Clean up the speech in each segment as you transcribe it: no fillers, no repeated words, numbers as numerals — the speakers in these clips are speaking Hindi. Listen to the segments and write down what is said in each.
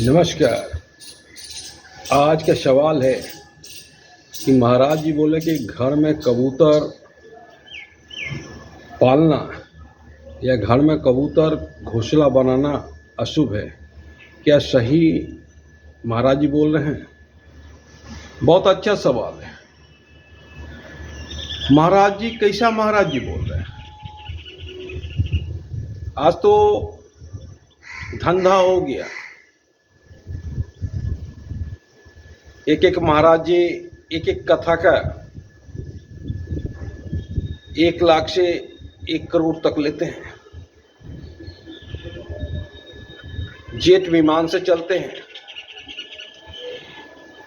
नमस्कार। आज का सवाल है कि महाराज जी बोले कि घर में कबूतर पालना या घर में कबूतर घोंसला बनाना अशुभ है। क्या सही महाराज जी बोल रहे हैं? बहुत अच्छा सवाल है। महाराज जी कैसा महाराज जी बोल रहे हैं? आज तो धंधा हो गया। एक एक महाराज जी एक एक कथा का 1 लाख से 1 करोड़ तक लेते हैं। जेट विमान से चलते हैं,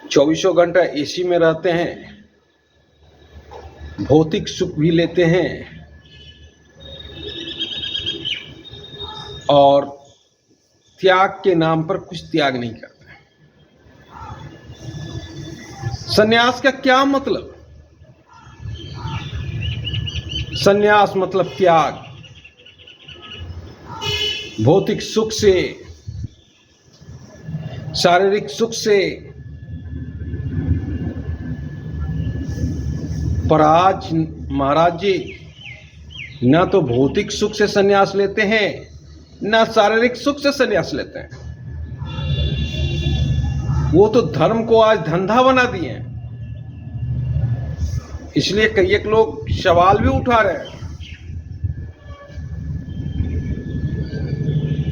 24 घंटा एसी में रहते हैं, भौतिक सुख भी लेते हैं और त्याग के नाम पर कुछ त्याग नहीं करते। सन्यास का क्या मतलब? सन्यास मतलब त्याग, भौतिक सुख से, शारीरिक सुख से। पर आज महाराज जी ना तो भौतिक सुख से सन्यास लेते हैं, ना शारीरिक सुख से सन्यास लेते हैं। वो तो धर्म को आज धंधा बना दिए हैं। इसलिए कई एक लोग सवाल भी उठा रहे हैं।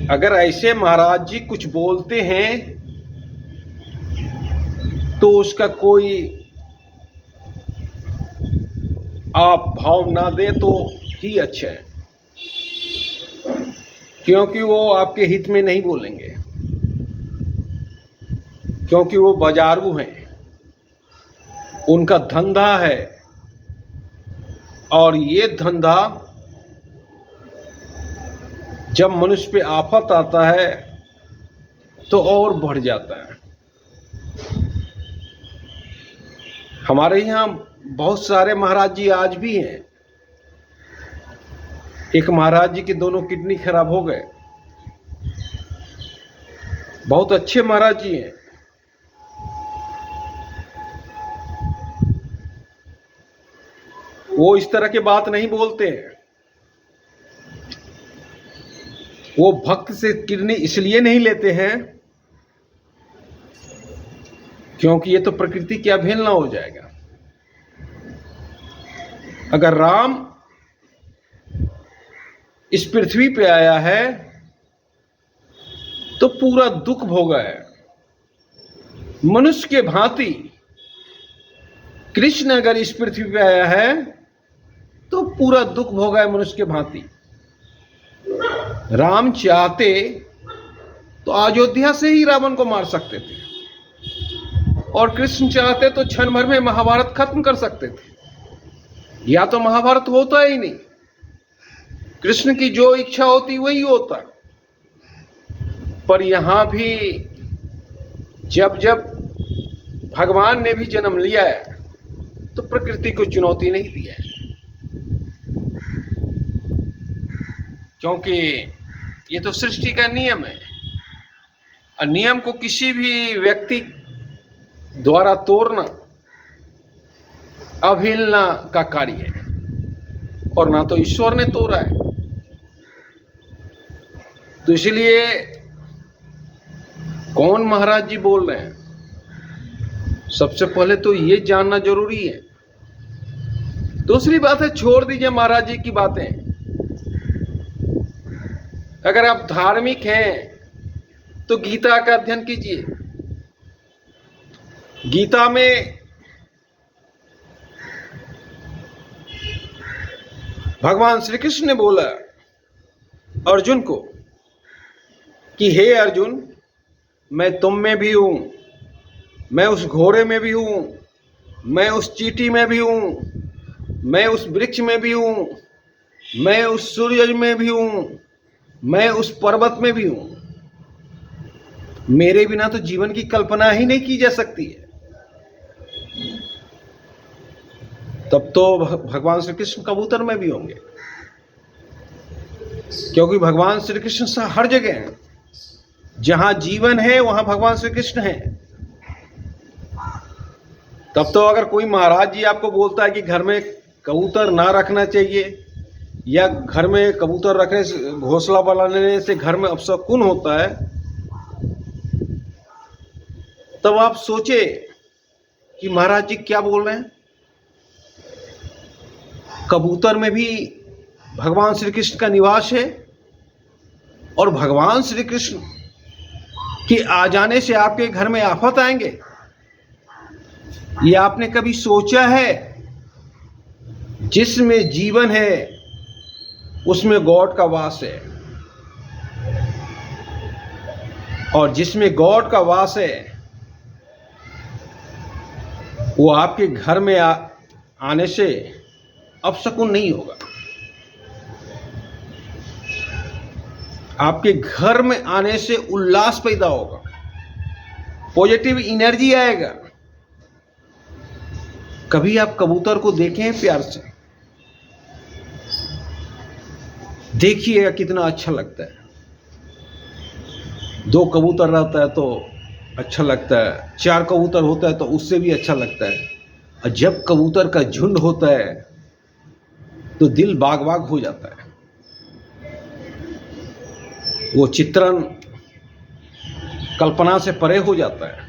अगर ऐसे महाराज जी कुछ बोलते हैं तो उसका कोई आप भाव ना दे तो ही अच्छा है, क्योंकि वो आपके हित में नहीं बोलेंगे, क्योंकि वो बाजारू हैं, उनका धंधा है। और ये धंधा जब मनुष्य पे आफत आता है तो और बढ़ जाता है। हमारे यहाँ बहुत सारे महाराज जी आज भी हैं। एक महाराज जी के दोनों किडनी खराब हो गए। बहुत अच्छे महाराज जी हैं। वो इस तरह की बात नहीं बोलते हैं। वो भक्त से किडनी इसलिए नहीं लेते हैं क्योंकि ये तो प्रकृति की अवहेलना हो जाएगा। अगर राम इस पृथ्वी पे आया है तो पूरा दुख भोगा है। मनुष्य के भांति कृष्ण अगर इस पृथ्वी पे आया है तो पूरा दुख भोगा है मनुष्य के भांति। राम चाहते तो अयोध्या से ही रावण को मार सकते थे, और कृष्ण चाहते तो क्षण भर में महाभारत खत्म कर सकते थे। या तो महाभारत होता ही नहीं, कृष्ण की जो इच्छा होती वही होता। पर यहां भी जब जब भगवान ने भी जन्म लिया है तो प्रकृति को चुनौती नहीं दी है, क्योंकि ये तो सृष्टि का नियम है। और नियम को किसी भी व्यक्ति द्वारा तोड़ना अवहेलना का कार्य है, और ना तो ईश्वर ने तोड़ा है। तो इसलिए कौन महाराज जी बोल रहे हैं, सबसे पहले तो ये जानना जरूरी है। दूसरी बात है, छोड़ दीजिए महाराज जी की बातें। अगर आप धार्मिक हैं तो गीता का अध्ययन कीजिए। गीता में भगवान श्री कृष्ण ने बोला अर्जुन को कि हे अर्जुन, मैं तुम में भी हूं, मैं उस घोड़े में भी हूं, मैं उस चींटी में भी हूं, मैं उस वृक्ष में भी हूं, मैं उस सूरज में भी हूं, मैं उस पर्वत में भी हूं। मेरे बिना तो जीवन की कल्पना ही नहीं की जा सकती है। तब तो भगवान श्री कृष्ण कबूतर में भी होंगे, क्योंकि भगवान श्री कृष्ण हर जगह हैं। जहां जीवन है वहां भगवान श्री कृष्ण है। तब तो अगर कोई महाराज जी आपको बोलता है कि घर में कबूतर ना रखना चाहिए या घर में कबूतर रखने से, घोंसला बनाने से घर में अपशकुन होता है, तब आप सोचे कि महाराज जी क्या बोल रहे हैं। कबूतर में भी भगवान श्री कृष्ण का निवास है और भगवान श्री कृष्ण के आ जाने से आपके घर में आफत आएंगे, ये आपने कभी सोचा है? जिसमें जीवन है उसमें गॉड का वास है, और जिसमें गॉड का वास है वो आपके घर में आने से अपशकुन नहीं होगा। आपके घर में आने से उल्लास पैदा होगा, पॉजिटिव एनर्जी आएगा। कभी आप कबूतर को देखें प्यार से, देखिएगा कितना अच्छा लगता है। 2 कबूतर रहता है तो अच्छा लगता है, 4 कबूतर होता है तो उससे भी अच्छा लगता है, और जब कबूतर का झुंड होता है तो दिल बाग बाग हो जाता है। वो चित्रण कल्पना से परे हो जाता है।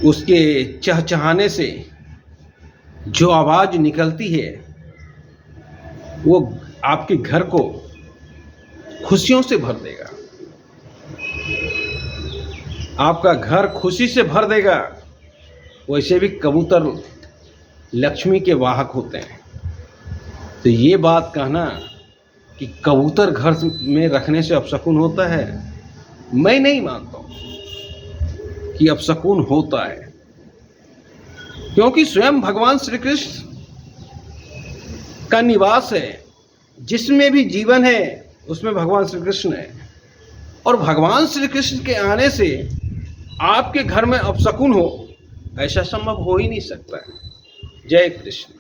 उसके चहचहाने से जो आवाज निकलती है वो आपके घर को खुशियों से भर देगा, आपका घर खुशी से भर देगा। वैसे भी कबूतर लक्ष्मी के वाहक होते हैं, तो ये बात कहना कि कबूतर घर में रखने से अपशकुन होता है, मैं नहीं मानता हूं कि अपशकुन होता है, क्योंकि स्वयं भगवान श्री कृष्ण का निवास है। जिसमें भी जीवन है उसमें भगवान श्री कृष्ण है, और भगवान श्री कृष्ण के आने से आपके घर में अपशकुन हो, ऐसा संभव हो ही नहीं सकता है। जय कृष्ण।